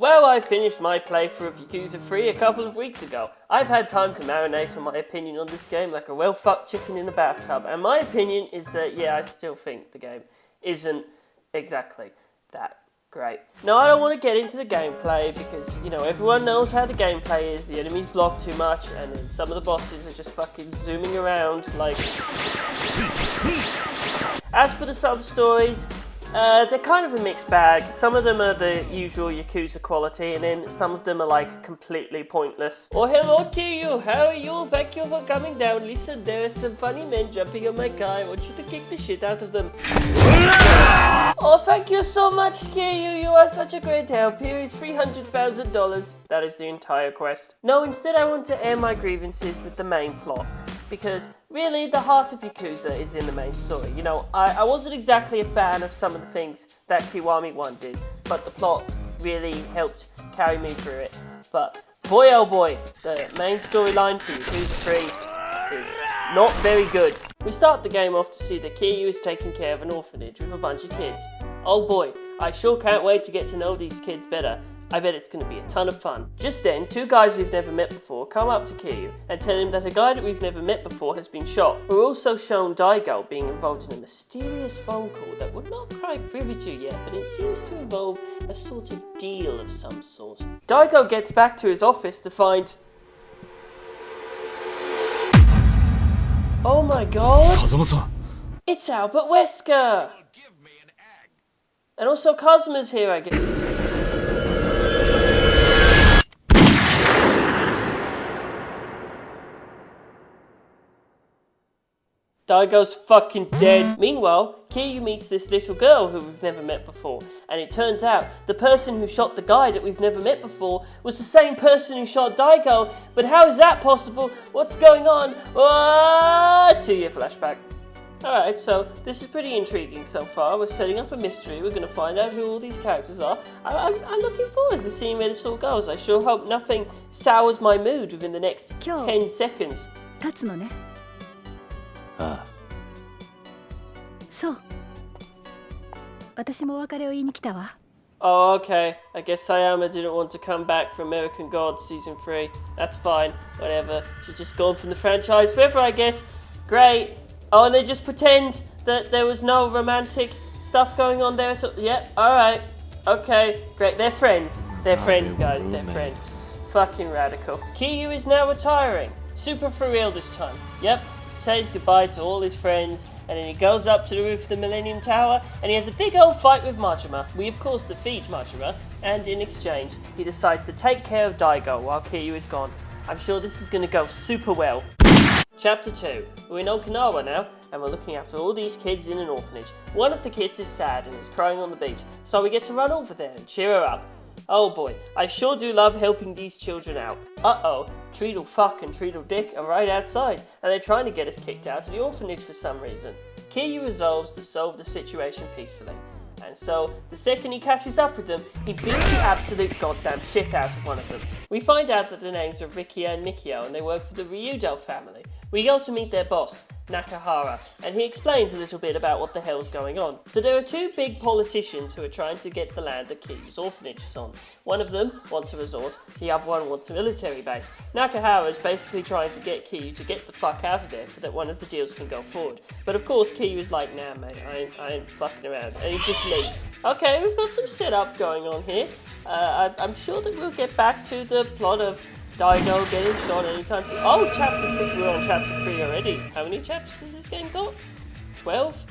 Well, I finished my playthrough of Yakuza 3 a couple of weeks ago. I've had time to marinate on my opinion on this game like a well-fucked chicken in a bathtub, and my opinion is that, yeah, I still think the game isn't exactly that great. Now, I don't want to get into the gameplay because, you know, everyone knows how the gameplay is. The enemies block too much, and then some of the bosses are just fucking zooming around like... As for the sub-stories, they're kind of a mixed bag. Some of them are the usual Yakuza quality, and then some of them are like completely pointless. Oh, hello Kiryu, how are you? Thank you for coming down. Listen, there are some funny men jumping on my car. I want you to kick the shit out of them. Oh, thank you so much, Kiryu. You are such a great help. Here is $300,000. That is the entire quest. No, instead I want to air my grievances with the main plot. Because, really, the heart of Yakuza is in the main story. You know, I wasn't exactly a fan of some of the things that Kiwami 1 did, but the plot really helped carry me through it. But, boy oh boy, the main storyline for Yakuza 3 is not very good. We start the game off to see that Kiryu is taking care of an orphanage with a bunch of kids. Oh boy, I sure can't wait to get to know these kids better. I bet it's going to be a ton of fun. Just then, two guys we've never met before come up to Kiryu and tell him that a guy that we've never met before has been shot. We're also shown Daigo being involved in a mysterious phone call that we're not quite privy to yet, but it seems to involve a sort of deal of some sort. Daigo gets back to his office to find... Oh my god! It's Albert Wesker! And also Kazuma's here, I guess. Daigo's fucking dead. Meanwhile, Kiryu meets this little girl who we've never met before, and it turns out the person who shot the guy that we've never met before was the same person who shot Daigo. But how is that possible? What's going on? 2-year flashback. Alright, so this is pretty intriguing so far. We're setting up a mystery. We're going to find out who all these characters are. I'm looking forward to seeing where this all goes. I sure hope nothing sours my mood within the next 10 seconds. ああ。そう。私もお別れを言いに来たわ。Oh, okay. I guess Sayama didn't want to come back for American Gods Season 3. That's fine. Whatever. She's just gone from the franchise forever, I guess. Great. Oh, and they just pretend that there was no romantic stuff going on there at all. Yep, alright. Okay, great. They're friends. They're friends, guys. They're friends. Fucking radical. Kiryu is now retiring. Super for real this time. Yep. Says goodbye to all his friends, and then he goes up to the roof of the Millennium Tower, and he has a big old fight with Majima. We of course defeat Majima, and in exchange, he decides to take care of Daigo while Kiryu is gone. I'm sure this is going to go super well. Chapter 2. We're in Okinawa now, and we're looking after all these kids in an orphanage. One of the kids is sad and is crying on the beach, so we get to run over there and cheer her up. Oh boy, I sure do love helping these children out. Uh-oh, Treadle Fuck and Treadle Dick are right outside, and they're trying to get us kicked out of the orphanage for some reason. Kiryu resolves to solve the situation peacefully, and so, the second he catches up with them, he beats the absolute goddamn shit out of one of them. We find out that the names are Rikia and Mikio, and they work for the Ryudo family. We go to meet their boss, Nakahara, and he explains a little bit about what the hell's going on. So there are two big politicians who are trying to get the land that Kiryu's orphanage is on. One of them wants a resort, the other one wants a military base. Nakahara is basically trying to get Kiryu to get the fuck out of there so that one of the deals can go forward. But of course Kiryu is like, nah mate, I ain't fucking around, and he just leaves. Okay, we've got some setup going on here. I'm sure that we'll get back to the plot of Daigo getting shot anytime soon. Oh, chapter 3. We're on chapter 3 already. How many chapters has this game got? 12?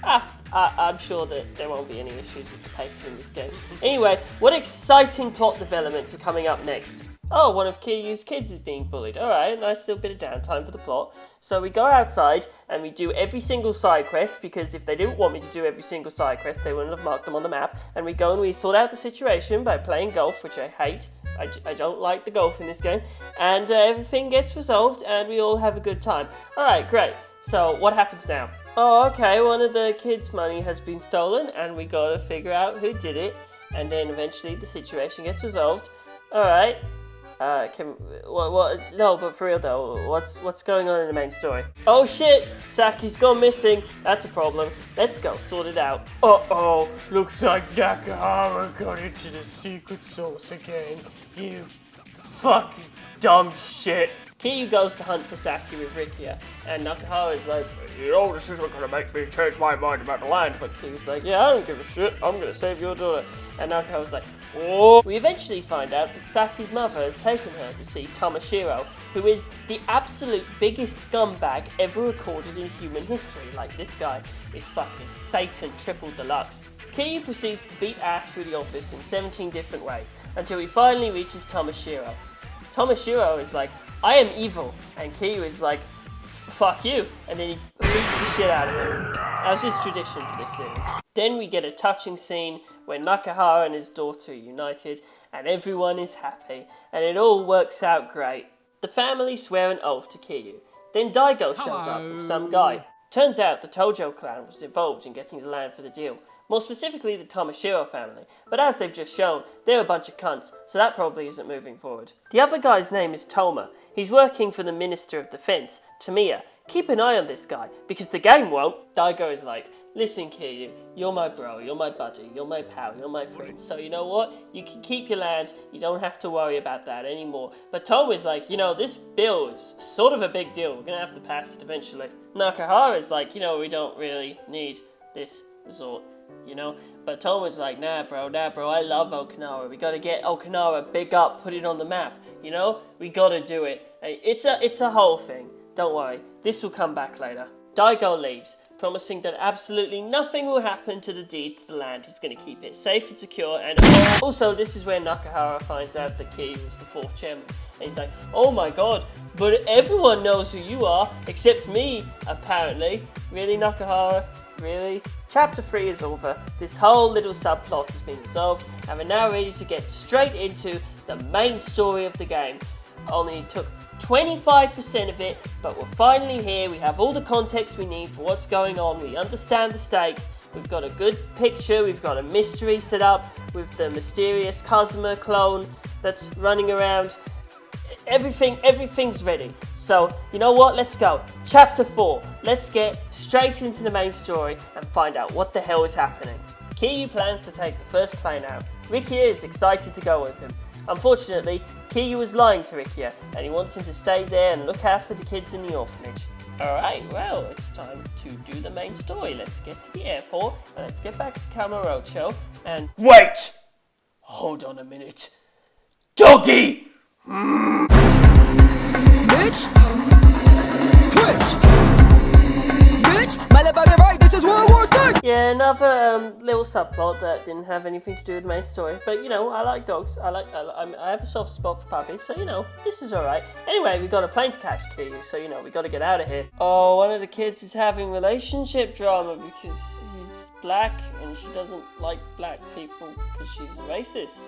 I'm sure that there won't be any issues with the pacing in this game. Anyway, what exciting plot developments are coming up next? Oh, one of Kiryu's kids is being bullied. Alright, nice little bit of downtime for the plot. So we go outside and we do every single side quest, because if they didn't want me to do every single side quest, they wouldn't have marked them on the map. And we go and we sort out the situation by playing golf, which I hate. I don't like the golf in this game. And everything gets resolved and we all have a good time. Alright, great. So what happens now? Oh, okay, one of the kids' money has been stolen and we gotta figure out who did it. And then eventually the situation gets resolved. Alright. No, but for real though, what's going on in the main story? Oh shit, Saki's gone missing. That's a problem. Let's go sort it out. Uh-oh, looks like Nakahara got into the secret source again. You fucking dumb shit. Kiryu goes to hunt for Saki with Rikia, and Nakahara's like, this isn't gonna make me change my mind about the land. But Kiryu's like, yeah, I don't give a shit, I'm gonna save your daughter. And Nakahara's like, oh. We eventually find out that Saki's mother has taken her to see Tamashiro, who is the absolute biggest scumbag ever recorded in human history. Like, this guy is fucking Satan triple deluxe. Kiryu proceeds to beat ass through the office in 17 different ways, until he finally reaches Tamashiro. Tamashiro is like, I am evil, and Kiryu is like, fuck you, and then he beats the shit out of him, as is tradition for this series. Then we get a touching scene where Nakahara and his daughter are united, and everyone is happy, and it all works out great. The family swear an oath to Kiryu. Then Daigo shows up with some guy. Turns out the Tojo clan was involved in getting the land for the deal. More specifically, the Tamashiro family. But as they've just shown, they're a bunch of cunts, so that probably isn't moving forward. The other guy's name is Toma. He's working for the Minister of Defense, Tamiya. Keep an eye on this guy, because the game won't. Daigo is like, listen Kiryu, you're my bro, you're my buddy, you're my pal, you're my friend, so you know what? You can keep your land, you don't have to worry about that anymore. But Toma's like, this bill is sort of a big deal, we're gonna have to pass it eventually. Nakahara's like, we don't really need this resort. But Toma's like, nah bro, I love Okinawa, we gotta get Okinawa big up, put it on the map, we gotta do it. It's a whole thing, don't worry, this will come back later. Daigo leaves, promising that absolutely nothing will happen to the deed to the land. He's going to keep it safe and secure. And also, this is where Nakahara finds out that Kiryu was the 4th chairman. And he's like, oh my god, but everyone knows who you are, except me, apparently. Really, Nakahara? Really? Chapter 3 is over. This whole little subplot has been resolved, and we're now ready to get straight into the main story of the game. Only took 25% of it, but we're finally here. We have all the context we need for what's going on. We understand the stakes. We've got a good picture. We've got a mystery set up with the mysterious Kazuma clone that's running around. Everything's ready. So, you know what? Let's go. Chapter 4. Let's get straight into the main story and find out what the hell is happening. Kiryu plans to take the first plane out. Rikia is excited to go with him. Unfortunately, Kiryu was lying to Rikia, and he wants him to stay there and look after the kids in the orphanage. Alright, well, it's time to do the main story. Let's get to the airport, and let's get back to Kamurocho, and... Wait! Hold on a minute. Doggy! Bitch! Twitch! Bitch! My left right, this is World War VI! Yeah, another little subplot that didn't have anything to do with the main story. But, I like dogs. I have a soft spot for puppies, so, this is alright. Anyway, we got a plane to catch, Kiryu, so, we got to get out of here. Oh, one of the kids is having relationship drama because he's black and she doesn't like black people because she's racist.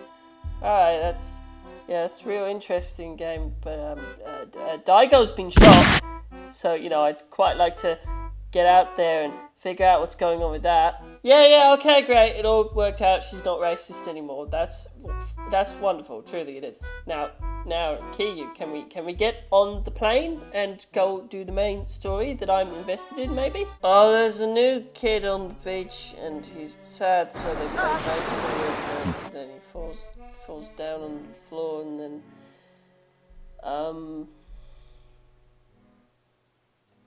Alright, that's a real interesting game, but, Daigo's been shot, so, I'd quite like to get out there and figure out what's going on with that. Yeah, okay, great. It all worked out. She's not racist anymore. That's wonderful. Truly, it is. Now, Kiryu, can we get on the plane and go do the main story that I'm invested in? Maybe. Oh, there's a new kid on the beach and he's sad, so they play baseball with him. Then he falls down on the floor and then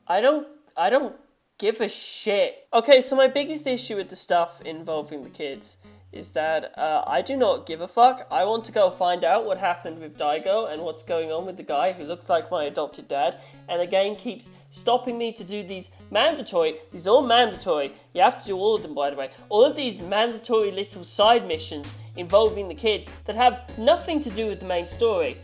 I don't give a shit. Okay, so my biggest issue with the stuff involving the kids is that I do not give a fuck. I want to go find out what happened with Daigo and what's going on with the guy who looks like my adopted dad, and the game keeps stopping me to do these all mandatory, you have to do all of them by the way, all of these mandatory little side missions involving the kids that have nothing to do with the main story.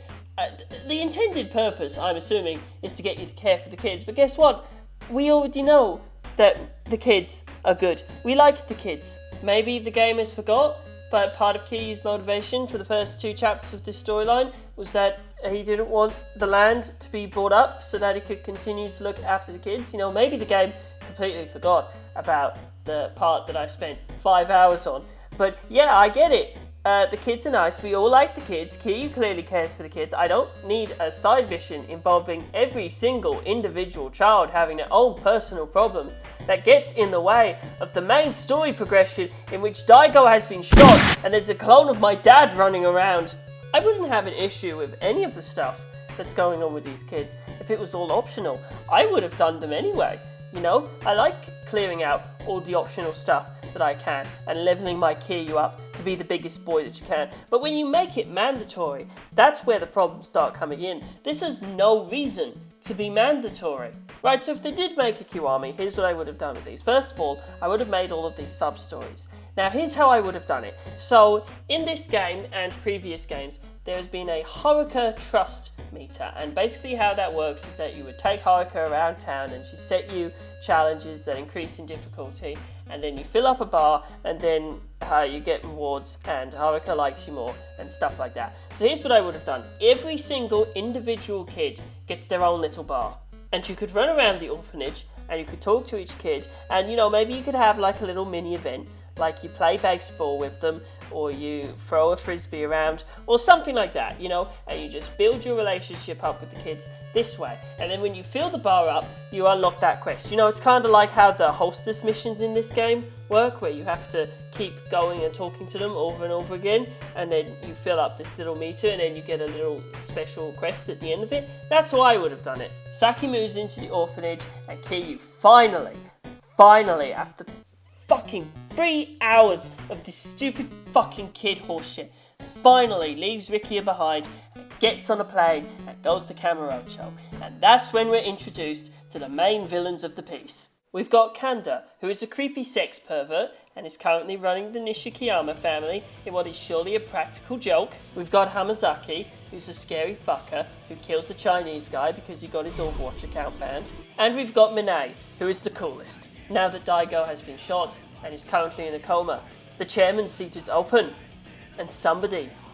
The intended purpose, I'm assuming, is to get you to care for the kids, but guess what? We already know that the kids are good. We like the kids. Maybe the game has forgot, but part of Kiryu's motivation for the first 2 chapters of this storyline was that he didn't want the land to be bought up so that he could continue to look after the kids. Maybe the game completely forgot about the part that I spent 5 hours on. But yeah, I get it. The kids are nice. We all like the kids. Kiryu clearly cares for the kids. I don't need a side mission involving every single individual child having their own personal problem that gets in the way of the main story progression in which Daigo has been shot and there's a clone of my dad running around. I wouldn't have an issue with any of the stuff that's going on with these kids if it was all optional. I would have done them anyway. You know, I like clearing out all the optional stuff that I can and leveling my Kiryu up to be the biggest boy that you can. But when you make it mandatory, that's where the problems start coming in. This has no reason to be mandatory. Right, so if they did make a Kiwami, here's what I would have done with these. First of all, I would have made all of these sub-stories. Now, here's how I would have done it. So, in this game and previous games, there has been a Haruka trust meter, and basically how that works is that you would take Haruka around town and she set you challenges that increase in difficulty, and then you fill up a bar, and then you get rewards, and Haruka likes you more, and stuff like that. So here's what I would have done. Every single individual kid gets their own little bar, and you could run around the orphanage, and you could talk to each kid, and you know, maybe you could have like a little mini event, like you play baseball with them, or you throw a frisbee around, or something like that, you know, and you just build your relationship up with the kids this way. And then when you fill the bar up, you unlock that quest. You know, it's kind of like how the hostess missions in this game work, where you have to keep going and talking to them over and over again, and then you fill up this little meter, and then you get a little special quest at the end of it. That's how I would have done it. Saki moves into the orphanage, and Kiryu finally, after fucking 3 hours of this stupid fucking kid horseshit, finally leaves Rikia behind and gets on a plane and goes to Kamurocho. And that's when we're introduced to the main villains of the piece. We've got Kanda, who is a creepy sex pervert and is currently running the Nishikiyama family in what is surely a practical joke. We've got Hamazaki, who's a scary fucker who kills a Chinese guy because he got his Overwatch account banned. And we've got Minaj, who is the coolest. Now that Daigo has been shot and is currently in a coma, the chairman's seat is open, and somebody's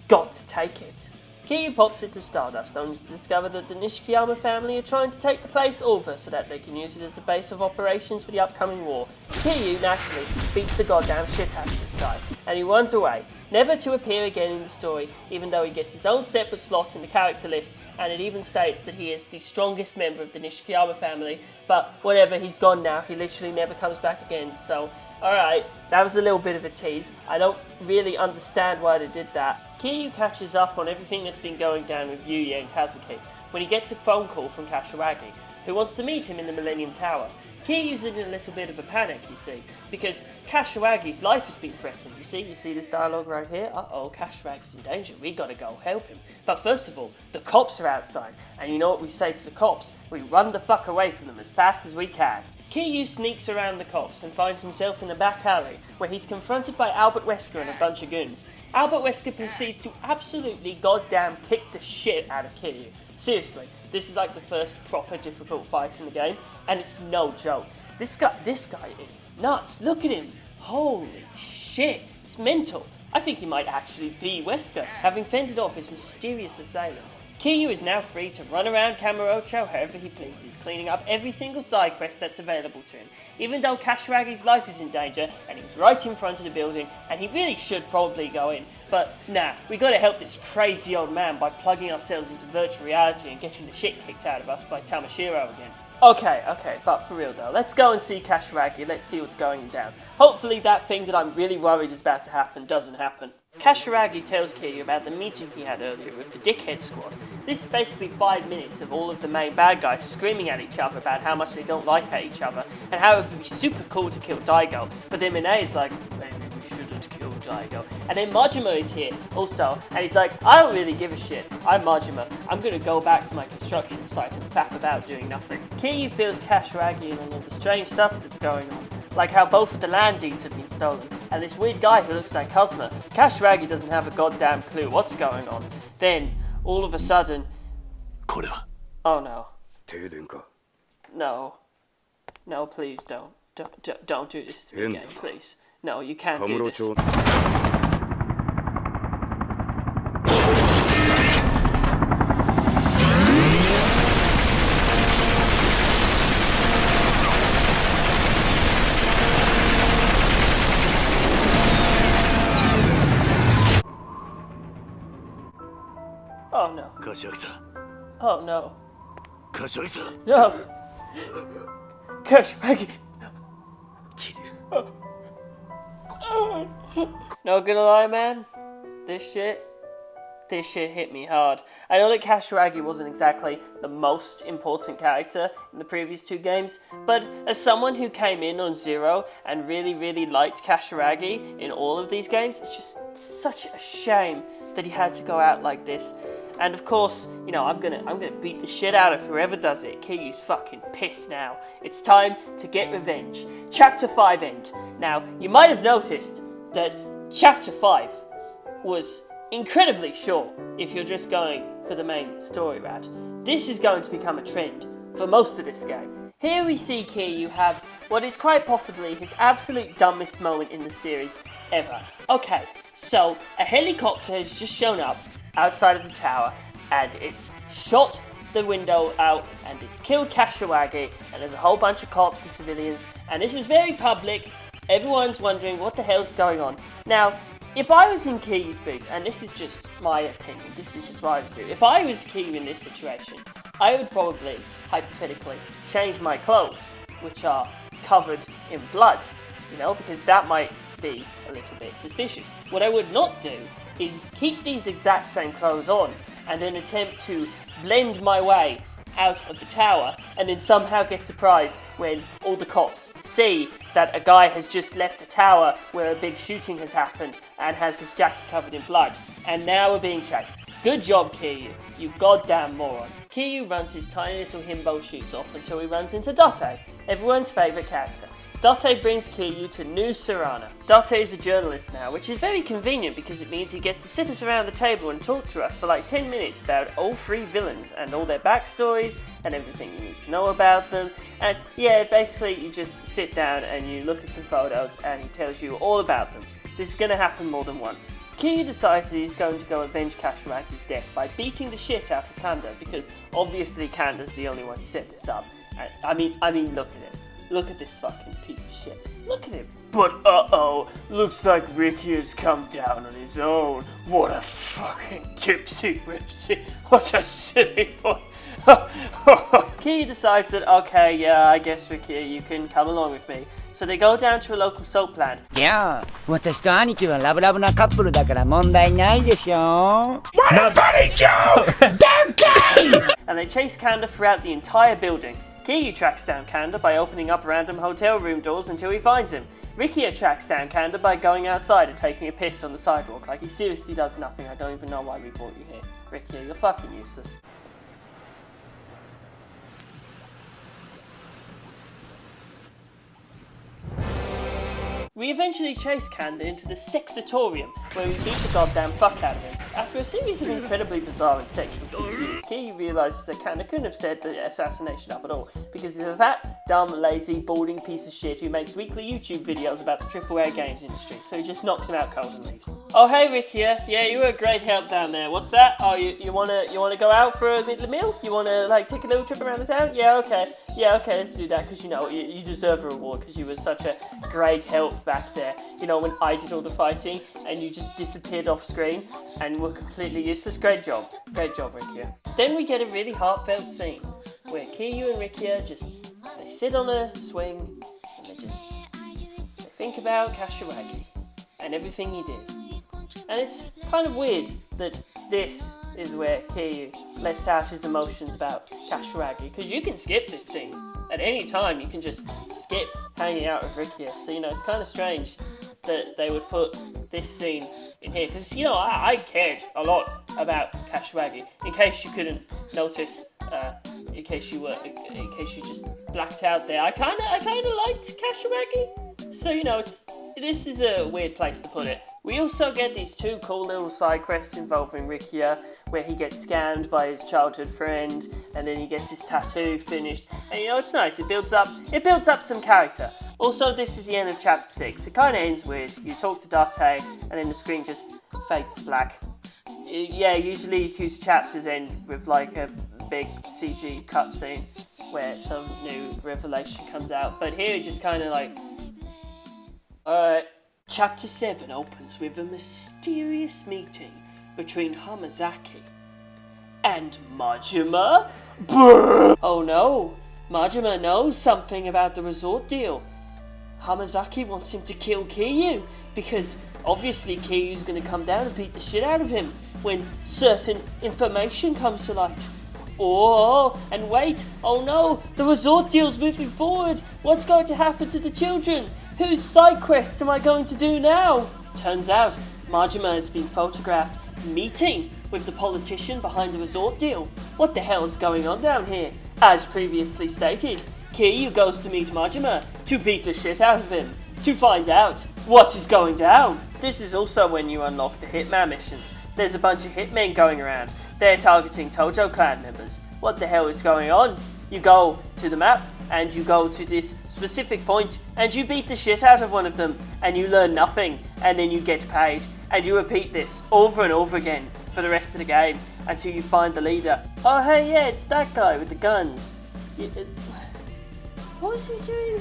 got to take it. Kiryu pops it to Stardust, only to discover that the Nishikiyama family are trying to take the place over so that they can use it as the base of operations for the upcoming war. Kiryu, naturally, beats the goddamn shit out of this guy, and he runs away, never to appear again in the story, even though he gets his own separate slot in the character list, and it even states that he is the strongest member of the Nishikiyama family, but whatever, he's gone now, he literally never comes back again, so alright, that was a little bit of a tease. I don't really understand why they did that. Kiryu catches up on everything that's been going down with Yuya and Kazuki when he gets a phone call from Kashiwagi, who wants to meet him in the Millennium Tower. Kiryu's in a little bit of a panic, you see, because Kashiwagi's life has been threatened, you see this dialogue right here? Uh-oh, Kashiwagi's in danger, we gotta go help him. But first of all, the cops are outside, and you know what we say to the cops? We run the fuck away from them as fast as we can. Kiryu sneaks around the cops and finds himself in a back alley, where he's confronted by Albert Wesker and a bunch of goons. Albert Wesker proceeds to absolutely goddamn kick the shit out of Kiryu. Seriously, this is like the first proper difficult fight in the game, and it's no joke. This guy is nuts. Look at him. Holy shit. It's mental. I think he might actually be Wesker, having fended off his mysterious assailants. Kiryu is now free to run around Kamurocho however he pleases, cleaning up every single side quest that's available to him, even though Kashiwagi's life is in danger and he's right in front of the building and he really should probably go in. But nah, we gotta help this crazy old man by plugging ourselves into virtual reality and getting the shit kicked out of us by Tamashiro again. Okay, but for real though, let's go and see Kashiwagi, let's see what's going down. Hopefully that thing that I'm really worried is about to happen doesn't happen. Kashiwagi tells Kiryu about the meeting he had earlier with the Dickhead Squad. This is basically 5 minutes of all of the main bad guys screaming at each other about how much they don't like each other and how it would be super cool to kill Daigo. But then Minaj is like, maybe we shouldn't kill Daigo. And then Majima is here also, and he's like, I don't really give a shit. I'm Majima. I'm gonna go back to my construction site and faff about doing nothing. Kiryu fills Kashiwagi in on all the strange stuff that's going on, like how both of the land deeds have been stolen, and this weird guy who looks like Cosmo. Kashiwagi doesn't have a goddamn clue what's going on. Then, all of a sudden... Oh no. No, please don't. Don't do this to me again, please. No, you can't do this. Oh no. Kashiwagi-san. Oh no. Kashiwagi-san. No. Kashiwagi. Kiryu. Not gonna lie, man. This shit hit me hard. I know that Kashiwagi wasn't exactly the most important character in the previous two games, but as someone who came in on Zero and really liked Kashiwagi in all of these games, it's just such a shame that he had to go out like this. And of course, you know, I'm gonna beat the shit out of whoever does it. Kiryu's fucking pissed now. It's time to get revenge. Chapter 5 end. Now, you might have noticed that Chapter 5 was incredibly short if you're just going for the main story route. This is going to become a trend for most of this game. Here we see Kiryu have what is quite possibly his absolute dumbest moment in the series ever. Okay, so a helicopter has just shown up outside of the tower and it's shot the window out and it's killed Kashiwagi and there's a whole bunch of cops and civilians and this is very public. Everyone's wondering what the hell's going on. Now, if I was in Kiryu's boots, and this is just my opinion, this is just what I would do. If I was Kiryu in this situation, I would probably, hypothetically, change my clothes, which are covered in blood, you know, because that might be a little bit suspicious. What I would not do is keep these exact same clothes on and then attempt to blend my way out of the tower and then somehow get surprised when all the cops see that a guy has just left the tower where a big shooting has happened and has his jacket covered in blood and now we're being chased. Good job, Kiryu, you goddamn moron. Kiryu runs his tiny little himbo shoes off until he runs into Date, everyone's favourite character. Date brings Kiryu to New Sarana. Date is a journalist now, which is very convenient because it means he gets to sit us around the table and talk to us for like 10 minutes about all three villains and all their backstories and everything you need to know about them. And yeah, basically you just sit down and you look at some photos and he tells you all about them. This is going to happen more than once. Kiryu decides that he's going to go avenge Kashiwagi's death by beating the shit out of Kanda because obviously Kanda's the only one who set this up. And, I mean, look at him. Look at this fucking piece of shit. Look at him. But looks like Ricky has come down on his own. What a fucking gypsy whipsy. What a silly boy. Kiryu decides that, okay, yeah, I guess Ricky, you can come along with me. So they go down to a local soap plant. Yeah, 私と兄貴はラブラブなカップルだから問題ないでしょ What a funny joke! Don't gay! And they chase Kanda throughout the entire building. Kiryu tracks down Kanda by opening up random hotel room doors until he finds him. Rikia tracks down Kanda by going outside and taking a piss on the sidewalk. Like, he seriously does nothing. I don't even know why we brought you here. Rikia, you're fucking useless. We eventually chase Kanda into the Sexitorium, where we beat the goddamn fuck out of him. After a series of incredibly bizarre and sexual features, Kiryu realises that Kanda couldn't have set the assassination up at all, because he's a fat, dumb, lazy, balding piece of shit who makes weekly YouTube videos about the AAA games industry, so he just knocks him out cold and leaves. Oh hey Rikia, yeah, you were a great help down there. What's that? Oh, you wanna go out for a little meal? You wanna like take a little trip around the town? Yeah, okay, let's do that, because you know, you deserve a reward, because you were such a great help back there. You know, when I did all the fighting, and you just disappeared off screen, and were completely useless. Great job, Rikia. Then we get a really heartfelt scene, where Kiryu and Rikia they sit on a swing, and they think about Kashiwagi, and everything he did. And it's kind of weird that this is where Kiryu lets out his emotions about Kashiwagi, because you can skip this scene. At any time, you can just skip hanging out with Rikia. So, you know, it's kind of strange that they would put this scene in here. Because, you know, I cared a lot about Kashiwagi. In case you couldn't notice, in case you just blacked out there. I kind of liked Kashiwagi. So, you know, this is a weird place to put it. We also get these two cool little side quests involving Rikia, where he gets scammed by his childhood friend, and then he gets his tattoo finished. And you know, it's nice. It builds up some character. Also, this is the end of chapter 6. It kind of ends weird. You talk to Date, and then the screen just fades to black. Yeah, usually Yakuza chapters end with like a big CG cutscene where some new revelation comes out. But here it just kind of like, alright. Chapter 7 opens with a mysterious meeting between Hamazaki And Majima? Brrr! Oh no, Majima knows something about the resort deal. Hamazaki wants him to kill Kiryu, because obviously Kiryu's gonna come down and beat the shit out of him when certain information comes to light. Oh, and wait, oh no, the resort deal's moving forward. What's going to happen to the children? Whose side quests am I going to do now? Turns out, Majima has been photographed meeting with the politician behind the resort deal. What the hell is going on down here? As previously stated, Kiryu goes to meet Majima to beat the shit out of him, to find out what is going down. This is also when you unlock the Hitman missions. There's a bunch of hitmen going around. They're targeting Tojo clan members. What the hell is going on? You go to the map and you go to this specific point and you beat the shit out of one of them and you learn nothing and then you get paid and you repeat this over and over again for the rest of the game until you find the leader. Oh hey, yeah, it's that guy with the guns. What was he doing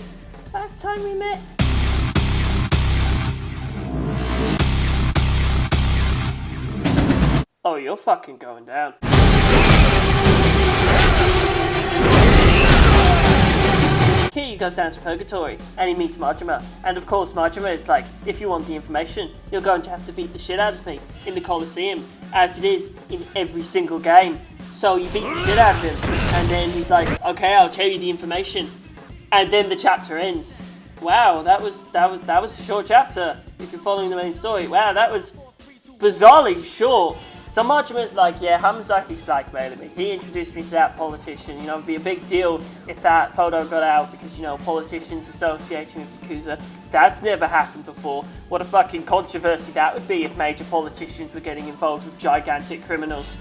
last time we met? Oh, you're fucking going down. Kiryu goes down to Purgatory and he meets Majima. And of course Majima is like, if you want the information, you're going to have to beat the shit out of me in the Colosseum, as it is in every single game. So you beat the shit out of him, and then he's like, okay, I'll tell you the information. And then the chapter ends. Wow, that was a short chapter, if you're following the main story. Wow, that was bizarrely short. So Majima's like, yeah, Hamazaki's blackmailing me. He introduced me to that politician. You know, it'd be a big deal if that photo got out because, you know, politicians associating with Yakuza. That's never happened before. What a fucking controversy that would be if major politicians were getting involved with gigantic criminals.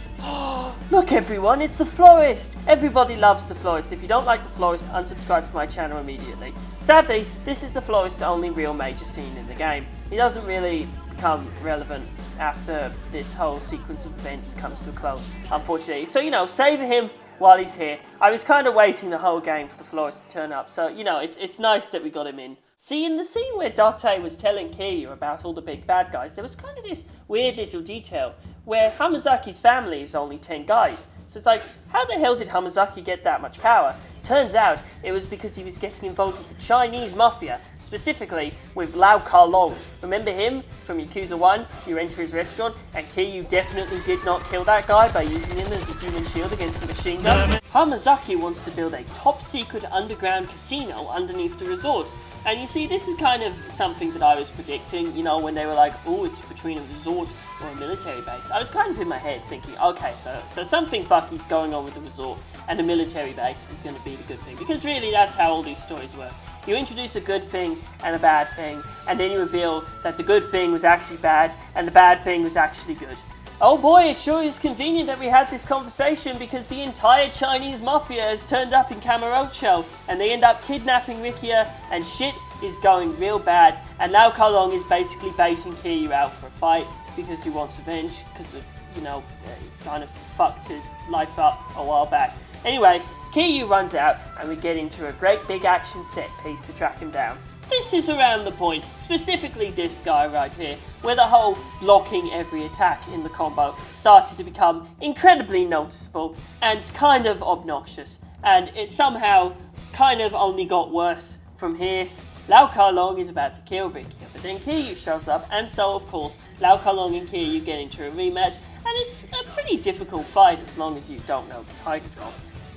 Look everyone, it's the florist! Everybody loves the florist. If you don't like the florist, unsubscribe from my channel immediately. Sadly, this is the florist's only real major scene in the game. He doesn't really become relevant after this whole sequence of events comes to a close, unfortunately. So, you know, savour him while he's here. I was kind of waiting the whole game for the florist to turn up, so, you know, it's nice that we got him in. See, in the scene where Date was telling Kiryu about all the big bad guys, there was kind of this weird little detail where Hamazaki's family is only 10 guys. So it's like, how the hell did Hamazaki get that much power? Turns out it was because he was getting involved with the Chinese mafia, specifically with Lao Carlong. Remember him from Yakuza 1? You enter his restaurant and Kiryu definitely did not kill that guy by using him as a human shield against the machine gun. Hamazaki wants to build a top secret underground casino underneath the resort. And you see, this is kind of something that I was predicting, you know, when they were like, oh, it's between a resort or a military base. I was kind of in my head thinking, okay, so something fucky's going on with the resort, and a military base is going to be the good thing. Because really, that's how all these stories work. You introduce a good thing and a bad thing, and then you reveal that the good thing was actually bad, and the bad thing was actually good. Oh boy, it sure is convenient that we had this conversation because the entire Chinese mafia has turned up in Kamurocho and they end up kidnapping Rikia and shit is going real bad, and Lao Carlong is basically baiting Kiryu out for a fight because he wants revenge because of, you know, he kind of fucked his life up a while back. Anyway, Kiryu runs out and we get into a great big action set piece to track him down. This is around the point, specifically this guy right here, where the whole blocking every attack in the combo started to become incredibly noticeable and kind of obnoxious. And it somehow kind of only got worse from here. Lao Carlong is about to kill Rikia, but then Kiryu shows up, and so of course Lao Carlong and Kiryu get into a rematch, and it's a pretty difficult fight as long as you don't know the Tiger Drop.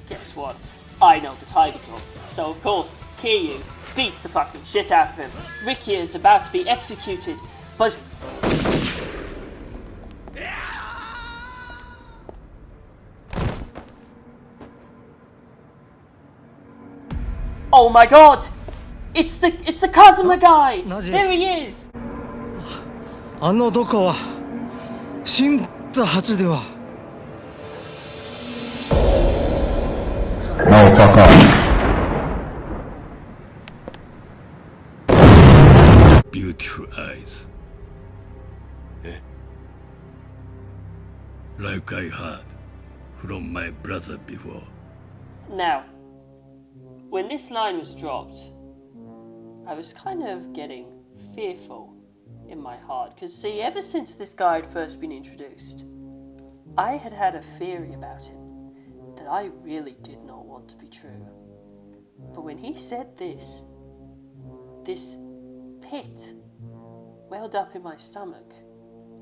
Guess what? I know the Tiger Drop. So of course, Kiryu beats the fucking shit out of him. Rikia is about to be executed, but... Oh my god! It's the Kazuma guy! There he is! あのどこは死んだはずでは No, fuck off. Beautiful eyes. Like I heard from my brother before. Now, when this line was dropped, I was kind of getting fearful in my heart. Because see, ever since this guy had first been introduced, I had a theory about him that I really did not want to be true. But when he said this pit welled up in my stomach,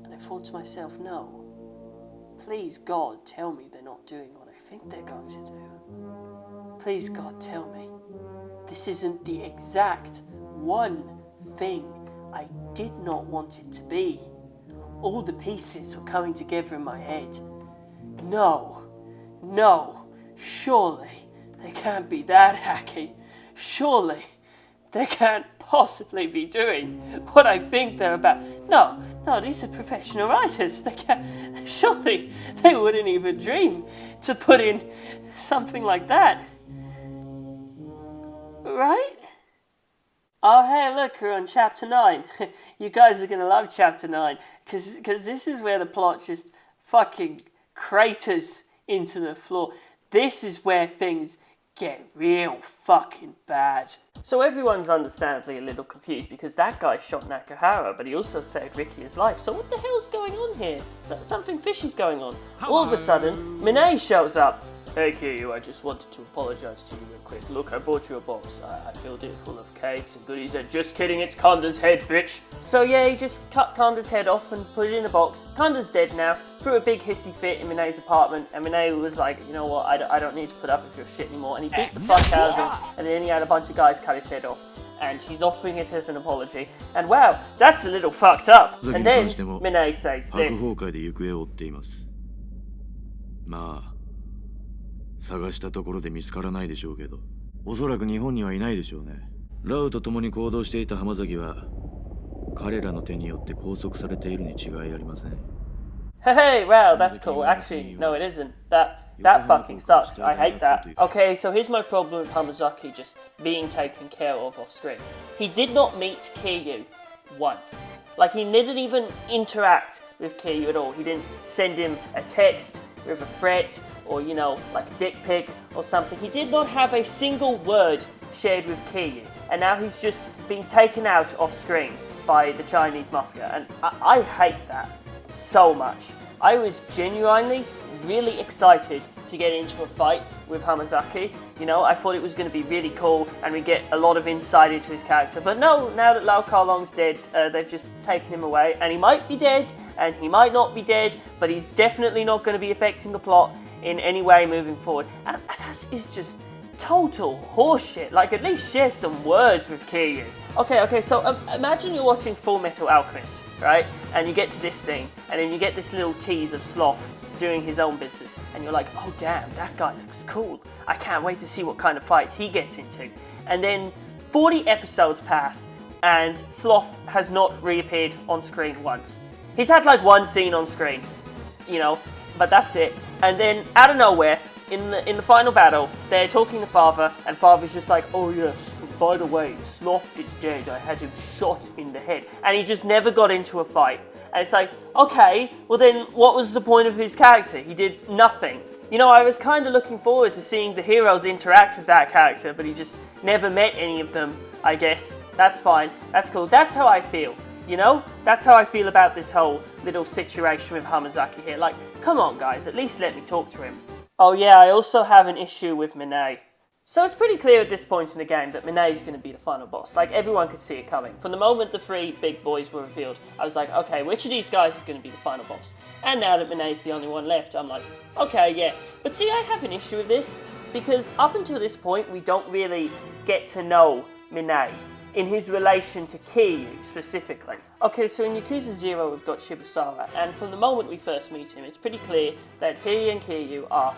and I thought to myself, no, please God, tell me they're not doing what I think they're going to do. Please God, tell me this isn't the exact one thing I did not want it to be. All the pieces were coming together in my head. No, surely they can't be that hacky. Surely they can't possibly be doing what I think they're about. No, these are professional writers. They can't. Surely they wouldn't even dream to put in something like that. Right? Oh, hey, look, we're on chapter 9. You guys are going to love chapter 9, because this is where the plot just fucking craters into the floor. This is where things get real fucking bad. So everyone's understandably a little confused, because that guy shot Nakahara, but he also saved Ricky's life. So what the hell's going on here? Something fishy's going on. All of a sudden, Minaj shows up. Hey Kiryu, I just wanted to apologise to you real quick. Look, I bought you a box. I filled it full of cakes and goodies. And just kidding, it's Kanda's head, bitch. So yeah, he just cut Kanda's head off and put it in a box. Kanda's dead now. Threw a big hissy fit in Minaj's apartment, and Minaj was like, you know what, I don't need to put up with your shit anymore. And he beat the fuck out of him, and then he had a bunch of guys cut his head off. And she's offering it as an apology. And wow, that's a little fucked up. And then Minaj says this. 探したところで見つからないでしょうけど、おそらく日本にはいないでしょうね。ラウと共に行動していた浜崎は彼らの手によって拘束されているに違いありません。Hey, wow, that's cool. Actually, no, it isn't. That fucking sucks. I hate that. Okay, so here's my problem with Hamazaki just being taken care of off screen. He did not meet Kiryu once. Like, he didn't even interact with Kiryu at all. He didn't send him a text with a threat, or, you know, like a dick pic or something. He did not have a single word shared with Kiryu, and now he's just being taken out off screen by the Chinese mafia, and I hate that so much. I was genuinely really excited to get into a fight with Hamazaki. You know, I thought it was going to be really cool and we get a lot of insight into his character, but no, now that Lao Carlong's dead, they've just taken him away, and he might be dead and he might not be dead, but he's definitely not going to be affecting the plot in any way moving forward. And that is just total horseshit. Like, at least share some words with Kiryu. Okay, so imagine you're watching Full Metal Alchemist, right? And you get to this scene, and then you get this little tease of Sloth doing his own business, and you're like, oh damn, that guy looks cool. I can't wait to see what kind of fights he gets into. And then 40 episodes pass, and Sloth has not reappeared on screen once. He's had like one scene on screen, you know, but that's it. And then out of nowhere, in the final battle, they're talking to Father, and Father's just like, oh yes, by the way, Sloth is dead. I had him shot in the head. And he just never got into a fight. And it's like, okay, well then what was the point of his character? He did nothing. You know, I was kind of looking forward to seeing the heroes interact with that character, but he just never met any of them, I guess. That's fine. That's cool. That's how I feel. You know? That's how I feel about this whole little situation with Hamazaki here. Like, come on guys, at least let me talk to him. Oh yeah, I also have an issue with Minaj. So it's pretty clear at this point in the game that Minaj is going to be the final boss. Like, everyone could see it coming. From the moment the three big boys were revealed, I was like, okay, which of these guys is going to be the final boss? And now that Minaj is the only one left, I'm like, okay, yeah. But see, I have an issue with this, because up until this point, we don't really get to know Minaj in his relation to Kiryu specifically. Okay, so in Yakuza 0 we've got Shibuya, and from the moment we first meet him, it's pretty clear that he and Kiryu are,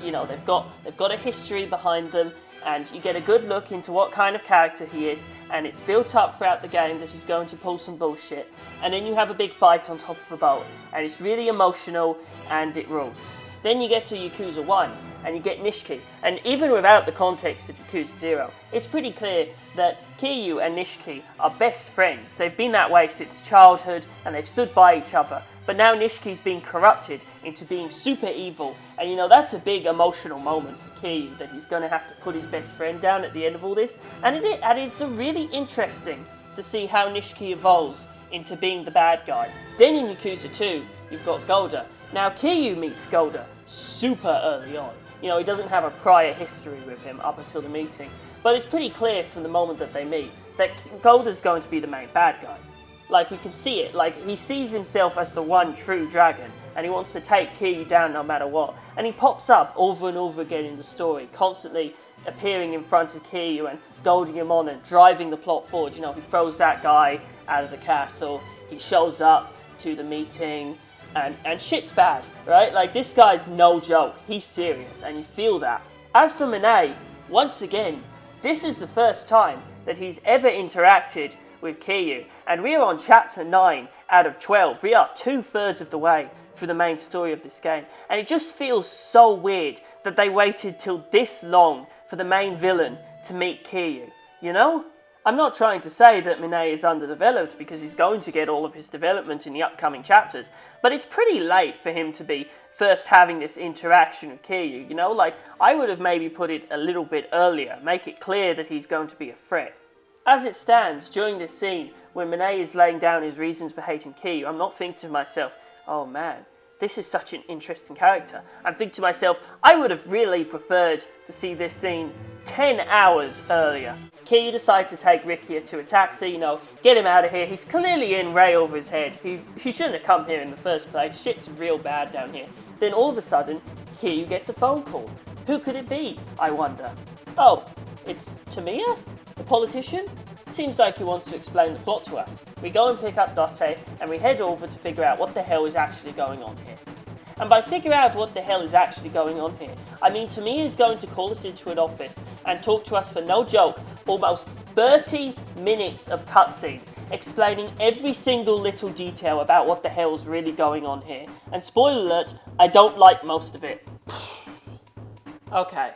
you know, they've got a history behind them, and you get a good look into what kind of character he is, and it's built up throughout the game that he's going to pull some bullshit, and then you have a big fight on top of a boat, and it's really emotional, and it rules. Then you get to Yakuza 1, and you get Nishiki, and even without the context of Yakuza 0, it's pretty clear that Kiryu and Nishiki are best friends. They've been that way since childhood, and they've stood by each other. But now Nishiki's being corrupted into being super evil, and you know, that's a big emotional moment for Kiryu, that he's going to have to put his best friend down at the end of all this. And it's a really interesting to see how Nishiki evolves into being the bad guy. Then in Yakuza 2, you've got Golda, Now, Kiryu meets Golda super early on. You know, he doesn't have a prior history with him up until the meeting, but it's pretty clear from the moment that they meet that Golda's going to be the main bad guy. Like, you can see it. Like, he sees himself as the one true dragon, and he wants to take Kiryu down no matter what. And he pops up over and over again in the story, constantly appearing in front of Kiryu and goading him on and driving the plot forward. You know, he throws that guy out of the castle, he shows up to the meeting, and shit's bad, right? Like, this guy's no joke. He's serious, and you feel that. As for Minaj, once again, this is the first time that he's ever interacted with Kiryu, and we are on chapter 9 out of 12. We are 2/3 of the way through the main story of this game, and it just feels so weird that they waited till this long for the main villain to meet Kiryu, you know? I'm not trying to say that Minaj is underdeveloped, because he's going to get all of his development in the upcoming chapters, but it's pretty late for him to be first having this interaction with Kiryu, you know? Like, I would have maybe put it a little bit earlier, make it clear that he's going to be a threat. As it stands, during this scene, when Minaj is laying down his reasons for hating Kiryu, I'm not thinking to myself, oh man, this is such an interesting character. I'm thinking to myself, I would have really preferred to see this scene 10 hours earlier. Kiryu decides to take Rikia to a taxi, you know, get him out of here. He's clearly in way over his head. He shouldn't have come here in the first place. Shit's real bad down here. Then all of a sudden, Kiryu gets a phone call. Who could it be, I wonder? Oh, it's Tamiya? The politician? Seems like he wants to explain the plot to us. We go and pick up Date, and we head over to figure out what the hell is actually going on here. And by figure out what the hell is actually going on here, I mean Tamiya is going to call us into an office and talk to us for no joke, almost 30 minutes of cutscenes explaining every single little detail about what the hell's really going on here. And spoiler alert, I don't like most of it. Okay.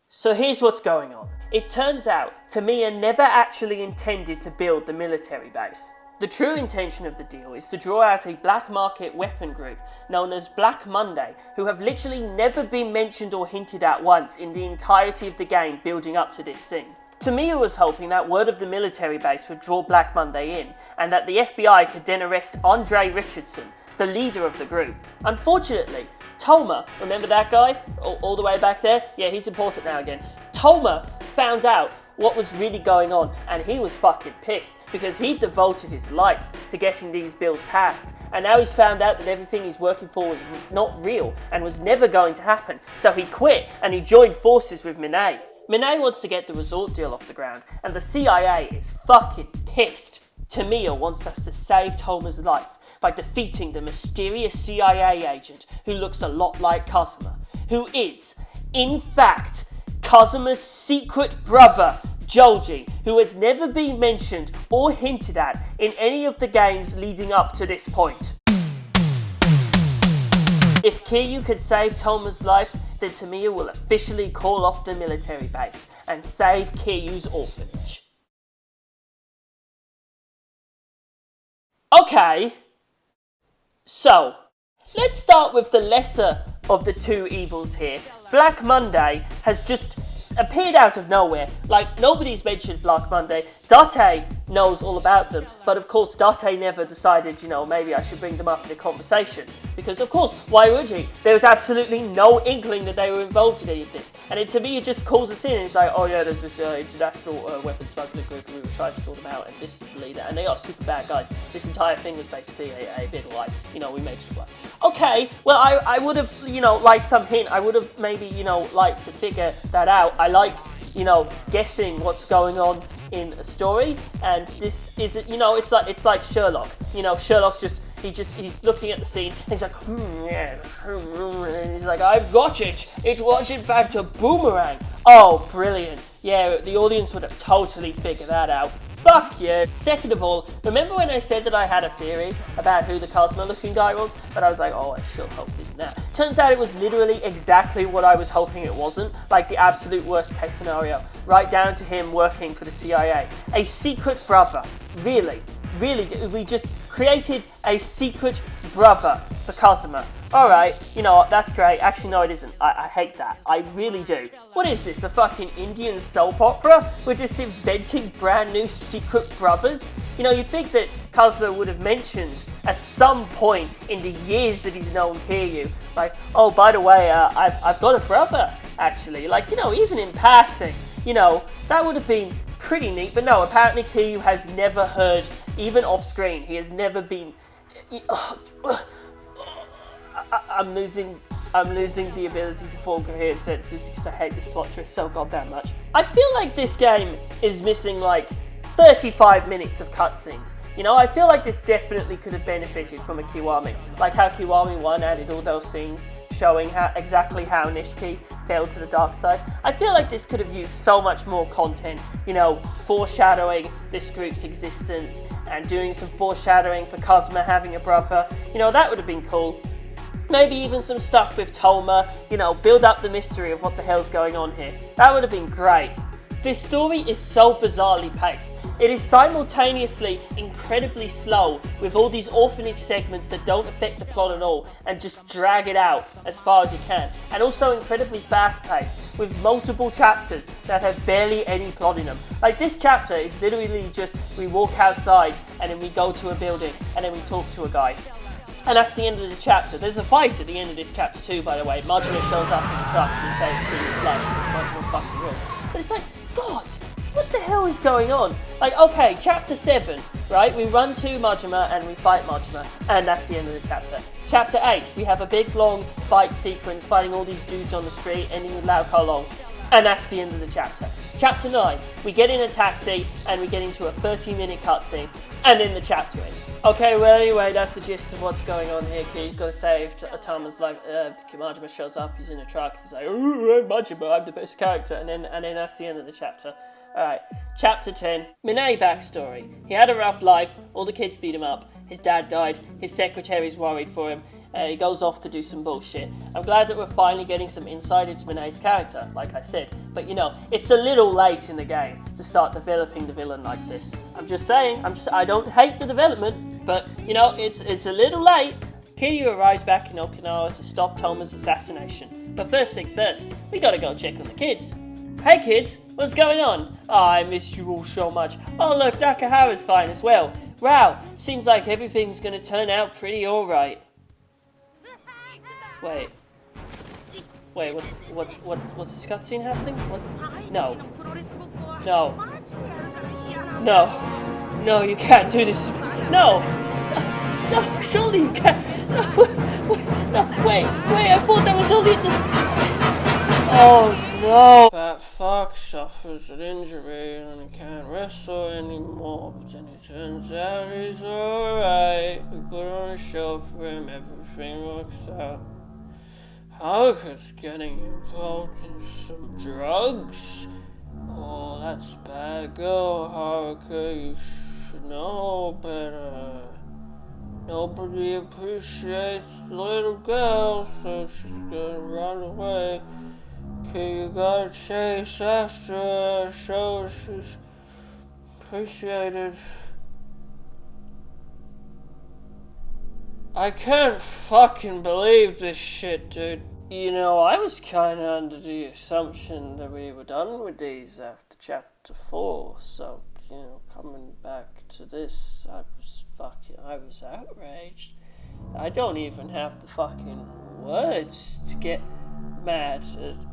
So here's what's going on. It turns out Tamiya never actually intended to build the military base. The true intention of the deal is to draw out a black market weapon group known as Black Monday, who have literally never been mentioned or hinted at once in the entirety of the game building up to this scene. Tamiya was hoping that word of the military base would draw Black Monday in, and that the FBI could then arrest Andre Richardson, the leader of the group. Unfortunately, Toma, remember that guy? All the way back there? Yeah, he's important now again. Toma found out what was really going on, and he was fucking pissed, because he devoted his life to getting these bills passed, and now he's found out that everything he's working for was not real, and was never going to happen, so he quit, and he joined forces with Minaj. Minaj wants to get the resort deal off the ground, and the CIA is fucking pissed. Tamiya wants us to save Toma's life by defeating the mysterious CIA agent who looks a lot like Kazuma, who is, in fact, Kazuma's secret brother, Joji, who has never been mentioned or hinted at in any of the games leading up to this point. If Kiryu could save Toma's life, then Tamiya will officially call off the military base and save Kiryu's orphanage. Okay, so let's start with the lesser of the two evils here. Black Monday has just appeared out of nowhere. Like, nobody's mentioned Black Monday. Date knows all about them, but of course Date never decided, you know, maybe I should bring them up in a conversation. Because of course, why would he? There was absolutely no inkling that they were involved in any of this. And it, to me, it just calls us in and it's like, oh yeah, there's this international weapons smuggling group and we were trying to draw them out, and this is the leader, and they are super bad guys. This entire thing was basically a bit like, you know, we made it work. Okay, well I would have, you know, liked some hint. I would have maybe, you know, liked to figure that out. I like, you know, guessing what's going on in a story, and this is, you know, it's like Sherlock. You know, Sherlock he's looking at the scene and he's like, yeah, and he's like, I've got it. It was in fact a boomerang. Oh, brilliant. Yeah, the audience would have totally figured that out. Fuck you. Second of all, remember when I said that I had a theory about who the Kazuma looking guy was? But I was like, oh, I sure hope it isn't that. Turns out it was literally exactly what I was hoping it wasn't. Like the absolute worst case scenario. Right down to him working for the CIA. A secret brother. Really, we just created a secret brother for Kazuma. Alright, you know what, that's great. Actually, no, it isn't. I hate that. I really do. What is this, a fucking Indian soap opera? We're just inventing brand new secret brothers? You know, you'd think that Kazuma would have mentioned at some point in the years that he's known Kiryu, like, oh, by the way, I've got a brother, actually. Like, even in passing, that would have been pretty neat. But no, apparently Kiryu has never heard, even off screen, he has never been... I'm losing the ability to form coherent sentences because I hate this plot twist so goddamn much. I feel like this game is missing like 35 minutes of cutscenes. I feel like this definitely could have benefited from a Kiwami. Like how Kiwami 1 added all those scenes showing exactly how Nicki fell to the dark side. I feel like this could have used so much more content, foreshadowing this group's existence and doing some foreshadowing for Kazuma having a brother. That would have been cool. Maybe even some stuff with Toma, build up the mystery of what the hell's going on here. That would have been great. This story is so bizarrely paced. It is simultaneously incredibly slow with all these orphanage segments that don't affect the plot at all and just drag it out as far as you can. And also incredibly fast paced with multiple chapters that have barely any plot in them. Like this chapter is literally just we walk outside and then we go to a building and then we talk to a guy. And that's the end of the chapter. There's a fight at the end of this chapter too, by the way. Majima shows up in the truck and he saves Kiryu's life because Majima fucking rules. But it's like, God, what the hell is going on? Like, okay, chapter 7, right? We run to Majima and we fight Majima. And that's the end of the chapter. Chapter 8, we have a big long fight sequence fighting all these dudes on the street, ending with Lao Carlong. And that's the end of the chapter. Chapter 9, we get in a taxi and we get into a 30-minute cutscene. And then the chapter ends. Okay, well anyway, that's the gist of what's going on here. Kiryu's got to save Tama's life. Majima shows up, he's in a truck, he's like, oh, I'm Majima, I'm the best character. And then that's the end of the chapter. Alright, chapter 10. Minaj backstory. He had a rough life, all the kids beat him up, his dad died, his secretary's worried for him. He goes off to do some bullshit. I'm glad that we're finally getting some insight into Minaj's character, like I said. But it's a little late in the game to start developing the villain like this. I'm just saying, I don't hate the development, but it's a little late. Kiryu arrives back in Okinawa to stop Toma's assassination. But first things first, we gotta go check on the kids. Hey kids, what's going on? Oh, I missed you all so much. Oh look, Nakahara's fine as well. Wow, seems like everything's gonna turn out pretty alright. Wait, what's this cutscene happening? What? No, you can't do this. No, surely you can't. Wait, I thought that was only Oh no. That fuck suffers an injury and he can't wrestle anymore, but then it turns out he's alright. We put on a show for him, everything works out. Haruka's getting involved in some drugs? Oh, that's bad. Girl, Haruka, you should know better. Nobody appreciates the little girl, so she's gonna run away. Okay, you gotta chase after her, show her she's appreciated. I can't fucking believe this shit, dude. I was kinda under the assumption that we were done with these after chapter 4, so, coming back to this, I was outraged. I don't even have the fucking words to get mad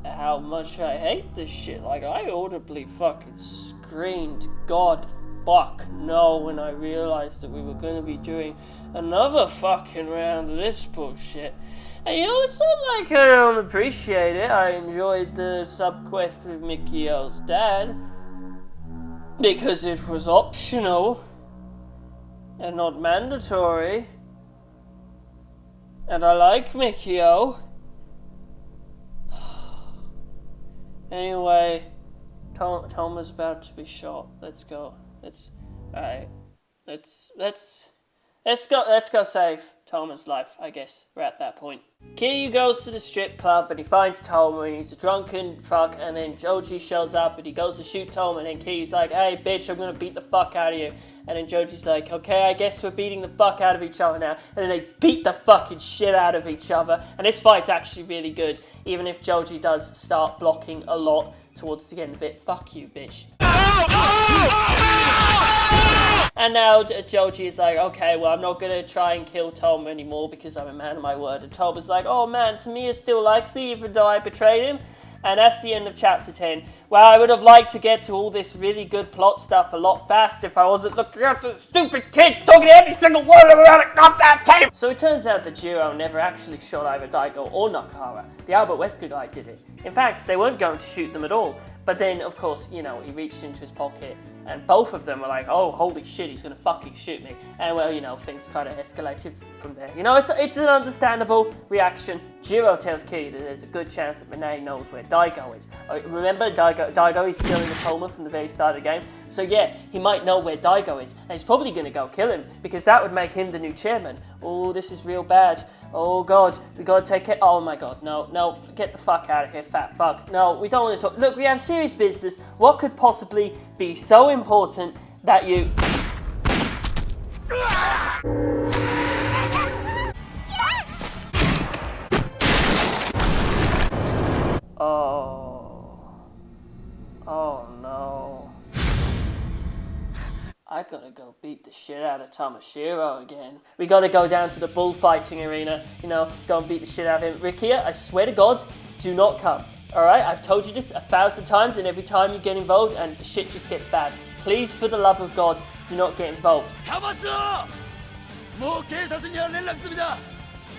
at how much I hate this shit. Like, I audibly fucking screamed, God fuck no, when I realized that we were gonna be doing another fucking round of this bullshit. And it's not like I don't appreciate it. I enjoyed the sub-quest with Mikio's dad because it was optional and not mandatory. And I like Mikio. Anyway, Toma's about to be shot. Let's go. Alright. Let's go save Toma's life, I guess. We're at that point. Kiryu goes to the strip club and he finds Toma and he's a drunken fuck, and then Joji shows up and he goes to shoot Toma, and then Kiryu's like, hey bitch, I'm gonna beat the fuck out of you. And then Joji's like, okay, I guess we're beating the fuck out of each other now. And then they beat the fucking shit out of each other. And this fight's actually really good, even if Joji does start blocking a lot towards the end of it. Fuck you, bitch. And now Joji is like, okay, well, I'm not going to try and kill Tom anymore because I'm a man of my word. And Tom is like, oh man, Tamiya still likes me even though I betrayed him. And that's the end of chapter 10. Well, I would have liked to get to all this really good plot stuff a lot faster if I wasn't looking at the stupid kids talking every single word about a goddamn tape. So it turns out that Jiro never actually shot either Daigo or Nakahara. The Albert Wesker guy did it. In fact, they weren't going to shoot them at all. But then, of course, you know, he reached into his pocket and both of them were like, oh, holy shit, he's gonna fucking shoot me. And well, you know, things kind of escalated from there. You know, it's an understandable reaction. Jiro tells Kiryu that there's a good chance that Minaj knows where Daigo is. Remember, Daigo is still in the coma from the very start of the game. So yeah, he might know where Daigo is, and he's probably gonna go kill him, because that would make him the new chairman. Oh, this is real bad. Oh god, we gotta take it. Oh my god, no, get the fuck out of here, fat fuck. No, we don't want to talk. Look, we have serious business. What could possibly be so important that you... Oh no. I gotta go beat the shit out of Tamashiro again. We gotta go down to the bullfighting arena, you know, go and beat the shit out of him. Rikia, I swear to God, do not come. Alright, I've told you this 1,000 times, and every time you get involved and shit just gets bad. Please, for the love of God, do not get involved. Tamashiro! もう警察には連絡済みだ。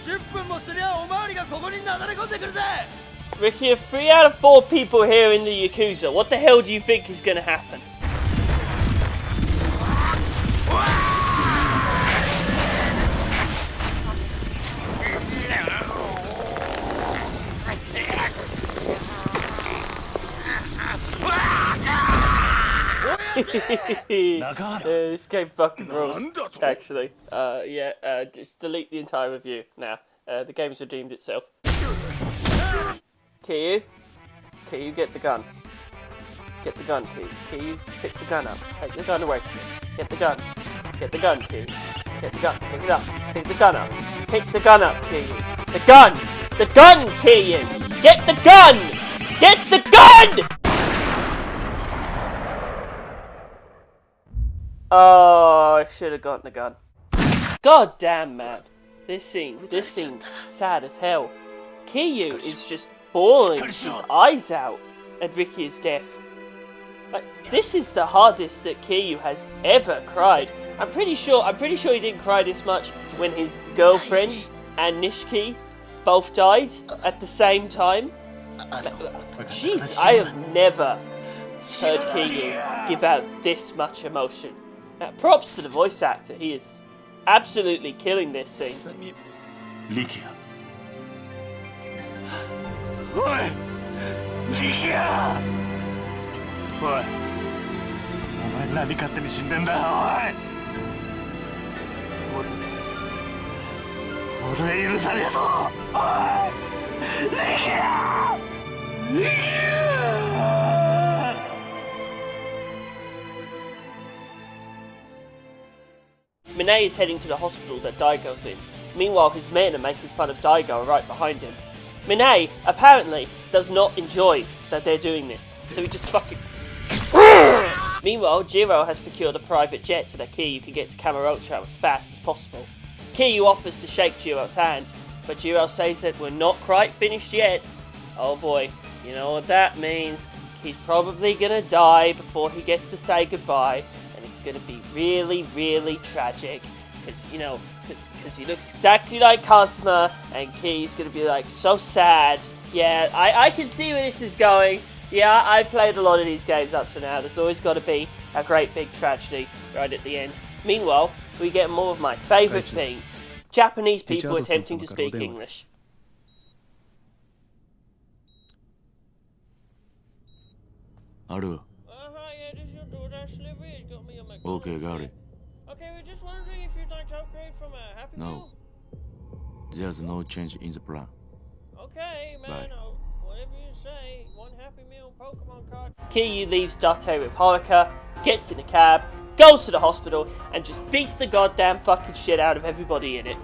10分もすりゃおまわりがここになだれ込んでくるぜ。 Rikia, 3 out of 4 people here in the Yakuza. What the hell do you think is gonna happen? This game fucking rules, actually. Just delete the entire review now. The game's redeemed itself. Kiryu, get the gun. Get the gun, Kiryu. Kiryu, pick the gun up. Take the gun away from me. Get the gun. Get the gun, Kiryu. Get the gun. Pick it up. Pick the gun up. Pick the gun up, Kiryu. The gun! The gun, Kiryu! Get the gun! Get the gun! Oh, I should have gotten the gun. God damn, man. This scene's sad as hell. Kiryu is just bawling his eyes out at Riki's death. Like, this is the hardest that Kiryu has ever cried. I'm pretty sure he didn't cry this much when his girlfriend and Nicki both died at the same time. Jeez, I have never heard Kiryu give out this much emotion. Props to the voice actor, he is absolutely killing this scene. Likia. Oi! Likia! Oi! お前何勝手に死んでんだよ、おい! 俺は許さねえぞ、おい! Likia! Likia! Minaj is heading to the hospital that Daigo's in. Meanwhile, his men are making fun of Daigo right behind him. Minaj, apparently, does not enjoy that they're doing this, so he just fucking... Meanwhile, Jiro has procured a private jet so that Kiryu can get to Kamurocho as fast as possible. Kiryu offers to shake Jiro's hand, but Jiro says that we're not quite finished yet. Oh boy, you know what that means. He's probably gonna die before he gets to say goodbye. It's gonna be really, really tragic, because, you know, because he looks exactly like Kazuma, and Kiryu's gonna be like so sad. Yeah, I can see where this is going. Yeah, I've played a lot of these games up to now. There's always got to be a great big tragedy right at the end. Meanwhile, we get more of my favourite thing: Japanese people attempting to speak English. Aru. Okay, got it. Okay, we're just wondering if you'd like to upgrade from a Happy Meal? No. There's no change in the plan. Okay, man. Bye. Whatever you say. One Happy Meal Pokemon card. Kiryu leaves Date with Haruka, gets in a cab, goes to the hospital, and just beats the goddamn fucking shit out of everybody in it.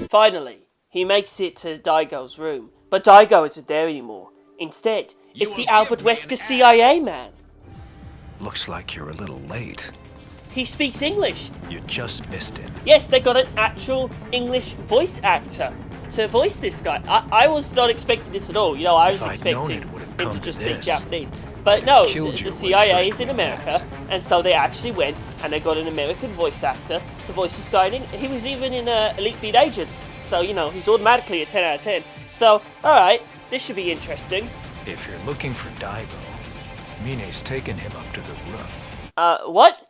Finally, he makes it to Daigo's room, but Daigo isn't there anymore. Instead, it's the Albert Wesker CIA man. Looks like you're a little late. He speaks English. You just missed it. Yes, they got an actual English voice actor to voice this guy. I was not expecting this at all. You know, I was expecting him to just speak Japanese. But no, the CIA is in America, and so they actually went and they got an American voice actor to voice this guy. He was even in Elite Beat Agents, so, you know, he's automatically a 10 out of 10. So, alright, this should be interesting. If you're looking for Daigo, Mine's taken him up to the roof. What?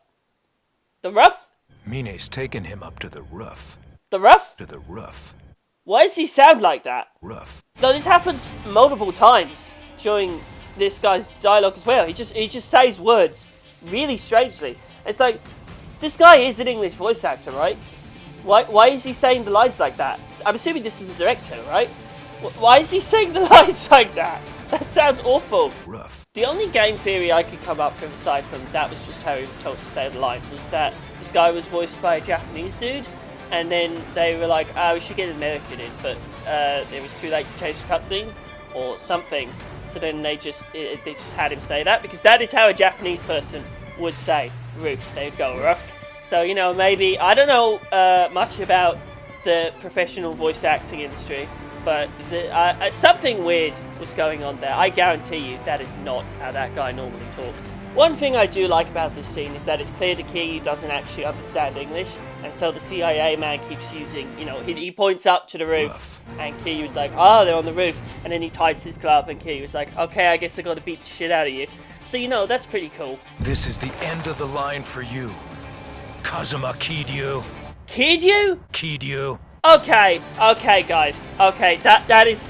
The roof? Mine's taken him up to the roof. The roof? To the roof. Why does he sound like that? Roof. No, this happens multiple times during this guy's dialogue as well. He just says words really strangely. It's like, this guy is an English voice actor, right? Why is he saying the lines like that? I'm assuming this is a director, right? Why is he saying the lines like that? That sounds awful. Rough. The only game theory I could come up with, aside from that was just how he was told to say the lines, was that this guy was voiced by a Japanese dude, and then they were like, we should get an American in, but it was too late to change the cutscenes, or something. So then they just had him say that, because that is how a Japanese person would say roof. They'd go rough. So, you know, maybe, I don't know much about the professional voice acting industry, but something weird was going on there. I guarantee you that is not how that guy normally talks. One thing I do like about this scene is that it's clear that Kiryu doesn't actually understand English, and so the CIA man keeps using, you know, he points up to the roof, and Kiryu's like, they're on the roof, and then he tightens his glove, and Kiryu's like, okay, I guess I gotta beat the shit out of you. So, you know, that's pretty cool. This is the end of the line for you, Kazuma Kiryu. Kiryu? Kiryu. Okay, guys. Okay, that is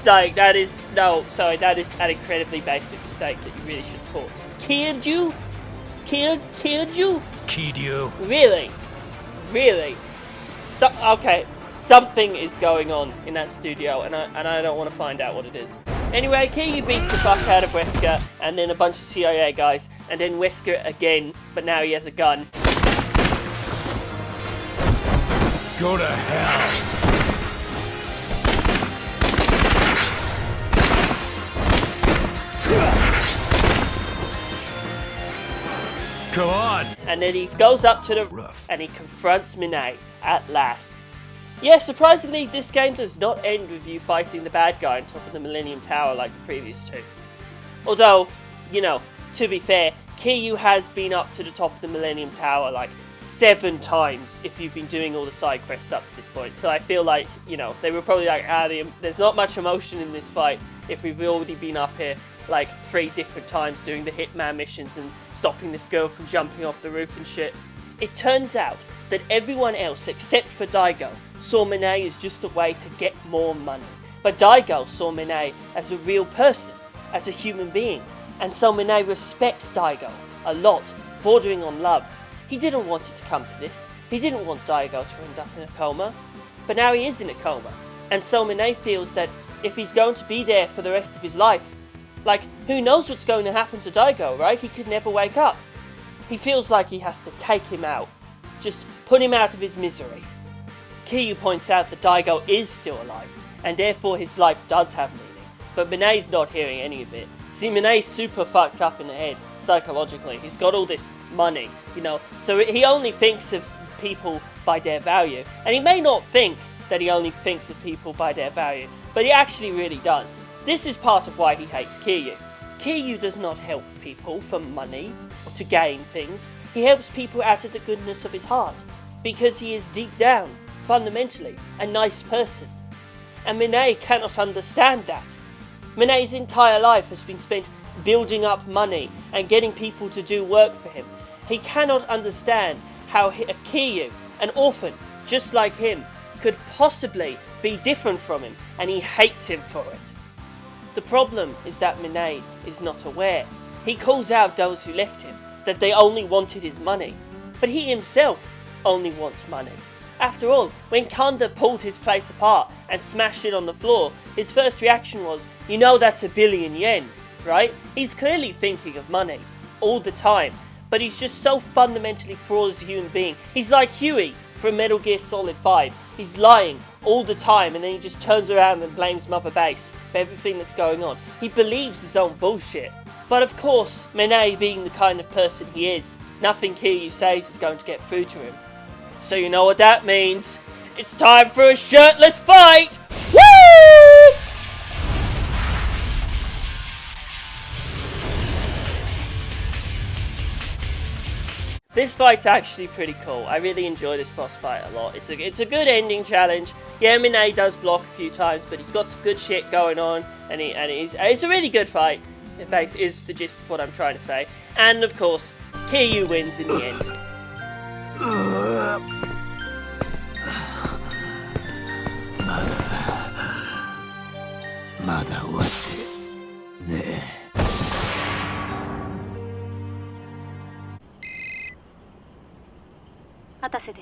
an incredibly basic mistake that you really should have caught. Kiryu? Kiryu? Kiryu. Really? Okay, something is going on in that studio, and I don't want to find out what it is. Anyway, Kiryu beats the fuck out of Wesker, and then a bunch of CIA guys, and then Wesker again, but now he has a gun. Go to hell. Come on! And then he goes up to the roof and he confronts Minaj at last. Yeah, surprisingly, this game does not end with you fighting the bad guy on top of the Millennium Tower like the previous two. Although, you know, to be fair, Kiryu has been up to the top of the Millennium Tower like 7 times if you've been doing all the side quests up to this point. So I feel like, you know, they were probably like, there's not much emotion in this fight if we've already been up here like 3 different times doing the Hitman missions and stopping this girl from jumping off the roof and shit. It turns out that everyone else except for Daigo saw Minaj as just a way to get more money. But Daigo saw Minaj as a real person, as a human being, and so Minaj respects Daigo a lot, bordering on love. He didn't want it to come to this. He didn't want Daigo to end up in a coma. But now he is in a coma. And so Minaj feels that if he's going to be there for the rest of his life, like, who knows what's going to happen to Daigo, right? He could never wake up. He feels like he has to take him out. Just put him out of his misery. Kiryu points out that Daigo is still alive, and therefore his life does have meaning. But Minaj's not hearing any of it. See, Minaj's super fucked up in the head, psychologically. He's got all this money, you know, so he only thinks of people by their value. And he may not think that he only thinks of people by their value, but he actually really does. This is part of why he hates Kiryu. Kiryu does not help people for money or to gain things. He helps people out of the goodness of his heart, because he is deep down, fundamentally, a nice person. And Minaj cannot understand that. Minaj's entire life has been spent building up money and getting people to do work for him. He cannot understand how a Kiryu, an orphan just like him, could possibly be different from him, and he hates him for it. The problem is that Minaj is not aware. He calls out those who left him, that they only wanted his money. But he himself only wants money. After all, when Kanda pulled his place apart and smashed it on the floor, his first reaction was, you know that's 1 billion yen, right? He's clearly thinking of money, all the time, but he's just so fundamentally flawed as a human being. He's like Huey from Metal Gear Solid 5. He's lying all the time, and then he just turns around and blames Mother Base for everything that's going on. He believes his own bullshit. But of course, Minaj, being the kind of person he is, nothing Kiryu says is going to get through to him. So you know what that means. It's time for a shirtless fight! Woo! This fight's actually pretty cool. I really enjoy this boss fight a lot. It's a good ending challenge. Yeah, Minaj does block a few times, but he's got some good shit going on, and it's a really good fight. In fact, is the gist of what I'm trying to say. And of course, Kiryu wins in the end. まだ終わってねえ。博士です。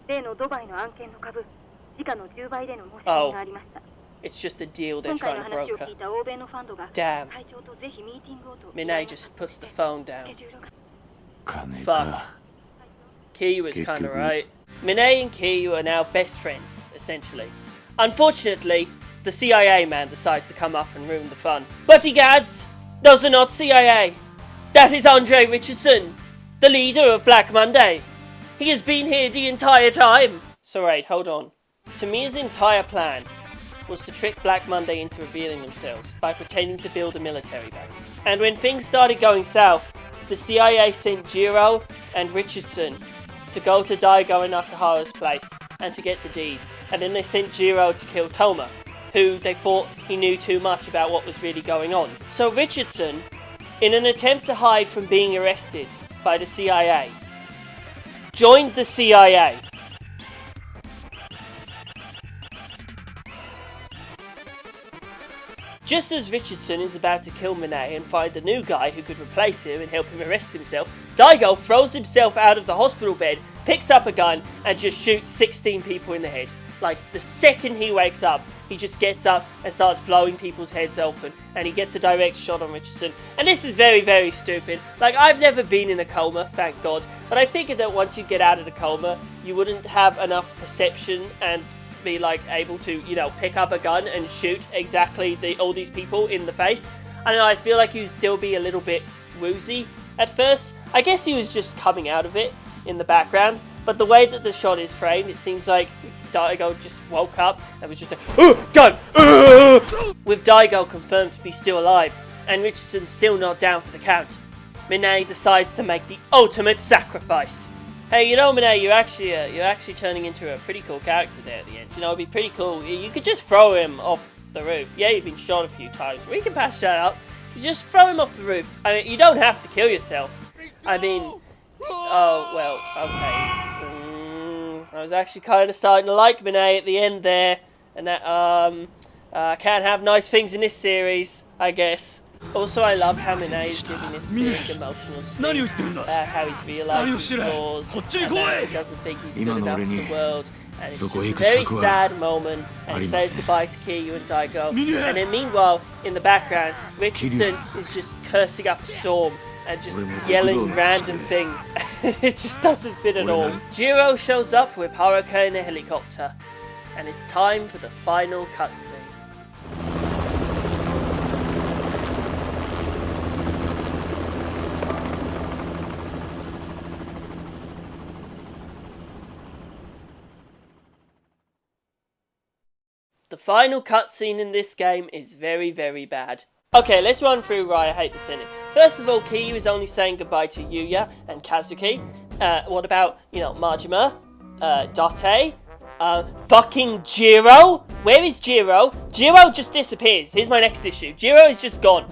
例のドバイの案件の株、時価の10倍での申し込みがありました。 It's just a deal they're trying to broker. Damn. Minaj just puts the phone down. Fuck. Kiryu is kinda right. Minaj and Kiryu are now best friends, essentially. Unfortunately, the CIA man decides to come up and ruin the fun. But egads! Those are not CIA! That is Andre Richardson, the leader of Black Monday. He has been here the entire time! So wait, hold on. Tamiya's entire plan was to trick Black Monday into revealing themselves by pretending to build a military base. And when things started going south, the CIA sent Jiro and Richardson to go to Daigo and Nakahara's place and to get the deed. And then they sent Jiro to kill Toma, who they thought he knew too much about what was really going on. So Richardson, in an attempt to hide from being arrested by the CIA, joined the CIA. Just as Richardson is about to kill Minaj and find a new guy who could replace him and help him arrest himself, Daigo throws himself out of the hospital bed, picks up a gun, and just shoots 16 people in the head. Like, the second he wakes up, he just gets up and starts blowing people's heads open, and he gets a direct shot on Richardson. And this is very, very stupid. Like, I've never been in a coma, thank God, but I figured that once you get out of the coma, you wouldn't have enough perception and be like able to, you know, pick up a gun and shoot exactly all these people in the face. I don't know, I feel like you'd still be a little bit woozy at first. I guess he was just coming out of it in the background, but the way that the shot is framed, it seems like Daigo just woke up and was just like, gun! With Daigo confirmed to be still alive, and Richardson still not down for the count, Minaj decides to make the ultimate sacrifice. Hey, you know, Minaj, you're actually turning into a pretty cool character there at the end. You know, it'd be pretty cool. You could just throw him off the roof. Yeah, you've been shot a few times. We can patch that up. You just throw him off the roof. I mean, you don't have to kill yourself. I mean, oh, well, okay. I was actually kind of starting to like Minaj at the end there. And that, can't have nice things in this series, I guess. Also, I love how Minaj is giving this big emotional speech about how he's realised his flaws and that he doesn't think he's good enough for the world. And it's just a very sad moment, and he says goodbye to Kiryu and Daigo. And then meanwhile, in the background, Richardson is just cursing up a storm and just yelling random things. It just doesn't fit at all. Jiro shows up with Haruka in a helicopter, and it's time for the final cutscene. The final cutscene in this game is very, very bad. Okay, let's run through why I hate this ending. First of all, Kiryu is only saying goodbye to Yuya and Kazuki. What about, you know, Majima? Date? Fucking Jiro? Where is Jiro? Jiro just disappears. Here's my next issue. Jiro is just gone.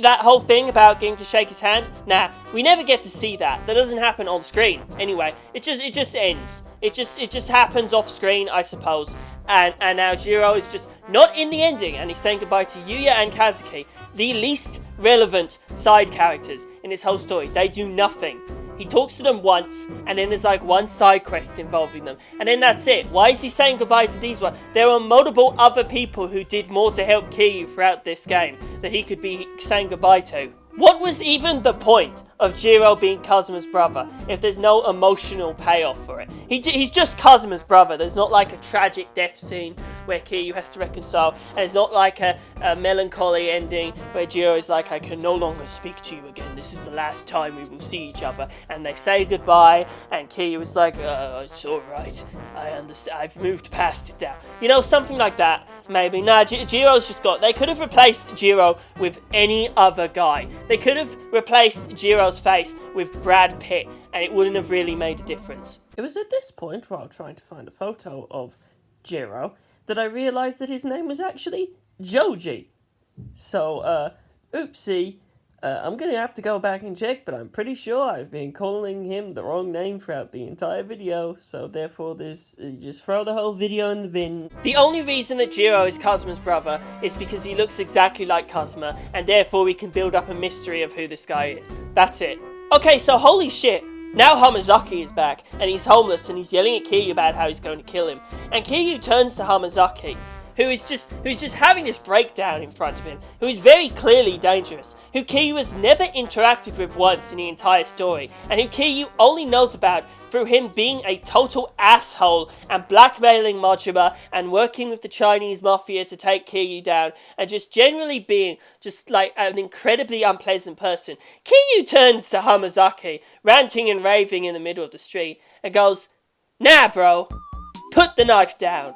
That whole thing about getting to shake his hand, nah, we never get to see that. That doesn't happen on screen. Anyway, it just ends. It just happens off screen, I suppose. And now Jiro is just not in the ending, and he's saying goodbye to Yuya and Kazuki, the least relevant side characters in this whole story. They do nothing. He talks to them once, and then there's like one side quest involving them, and then that's it. Why is he saying goodbye to these ones? There are multiple other people who did more to help Kiryu throughout this game that he could be saying goodbye to. What was even the point of Jiro being Kazuma's brother if there's no emotional payoff for it? He's just Kazuma's brother. There's not like a tragic death scene where Kiryu has to reconcile, and it's not like a melancholy ending where Jiro is like, I can no longer speak to you again. This is the last time we will see each other. And they say goodbye, and Kiryu is like, it's alright. I understand. I've moved past it now. You know, something like that. Maybe. Nah, Jiro's just got... They could have replaced Jiro with any other guy. They could have replaced Jiro's face with Brad Pitt, and it wouldn't have really made a difference. It was at this point, while trying to find a photo of Jiro, that I realised that his name was actually Joji. So, oopsie. I'm going to have to go back and check, but I'm pretty sure I've been calling him the wrong name throughout the entire video, so therefore just throw the whole video in the bin. The only reason that Jiro is Kazuma's brother is because he looks exactly like Kazuma, and therefore we can build up a mystery of who this guy is. That's it. Okay, so holy shit. Now Hamazaki is back, and he's homeless, and he's yelling at Kiryu about how he's going to kill him. And Kiryu turns to Hamazaki, who's just having this breakdown in front of him, who is very clearly dangerous, who Kiryu has never interacted with once in the entire story, and who Kiryu only knows about through him being a total asshole and blackmailing Majima and working with the Chinese mafia to take Kiryu down, and just generally being just like an incredibly unpleasant person. Kiryu turns to Hamazaki, ranting and raving in the middle of the street, and goes, "Nah bro, put the knife down.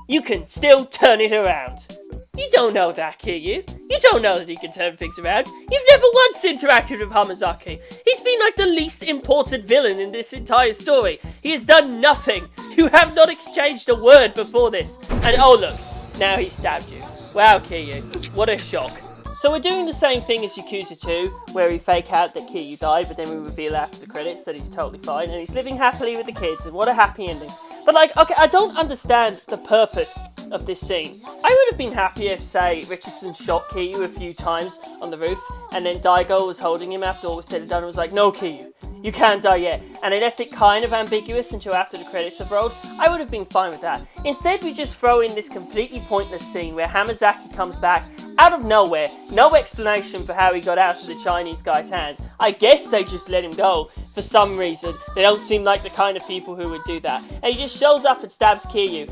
You can still turn it around." You don't know that, Kiryu. You don't know that he can turn things around. You've never once interacted with Hamazaki. He's been like the least important villain in this entire story. He has done nothing. You have not exchanged a word before this. And oh look, now he stabbed you. Wow, Kiryu, what a shock. So we're doing the same thing as Yakuza 2, where we fake out that Kiryu died, but then we reveal after the credits that he's totally fine, and he's living happily with the kids, and what a happy ending. But like, okay, I don't understand the purpose of this scene. I would have been happy if, say, Richardson shot Kiryu a few times on the roof, and then Daigo was holding him after all was said and done and was like, "No, Kiryu, you can't die yet." And they left it kind of ambiguous until after the credits have rolled. I would have been fine with that. Instead, we just throw in this completely pointless scene where Hamazaki comes back out of nowhere, no explanation for how he got out of the Chinese guy's hands. I guess they just let him go for some reason. They don't seem like the kind of people who would do that. And he just shows up and stabs Kiryu.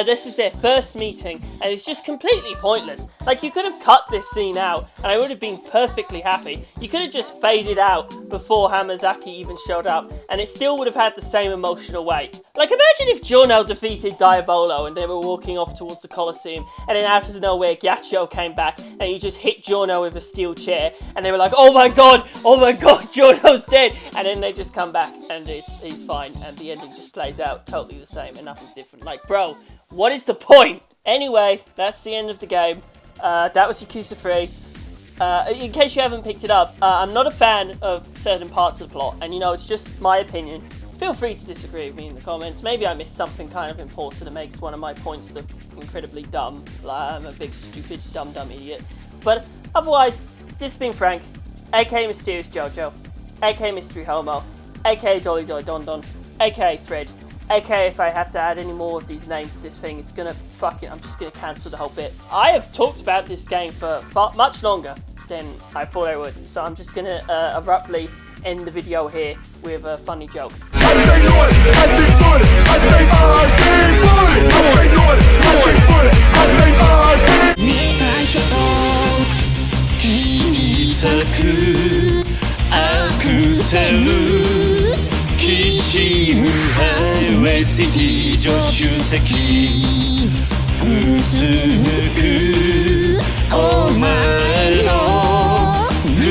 This is their first meeting, and it's just completely pointless. Like, you could have cut this scene out, and I would have been perfectly happy. You could have just faded out before Hamazaki even showed up, and it still would have had the same emotional weight. Like, imagine if Giorno defeated Diavolo, and they were walking off towards the Colosseum, and then out of nowhere, Ghiaccio came back, and he just hit Giorno with a steel chair, and they were like, oh my god, Giorno's dead, and then they just come back, and he's fine, and the ending just plays out totally the same, and nothing's different. Like, bro, what is the point? Anyway, that's the end of the game. That was Yakuza 3. In case you haven't picked it up, I'm not a fan of certain parts of the plot, and you know, it's just my opinion. Feel free to disagree with me in the comments. Maybe I missed something kind of important that makes one of my points look incredibly dumb. Like, I'm a big, stupid, dumb idiot. But otherwise, this has been Frank, aka Mysterious Jojo, aka Mystery Homo, aka Dolly Dolly Don Don, aka Fred, aka if I have to add any more of these names to this thing, it's gonna I'm just gonna cancel the whole bit. I have talked about this game for much longer than I thought I would, so I'm just gonna abruptly end the video here with a funny joke. Oh my lord, ル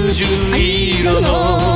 ージュ色の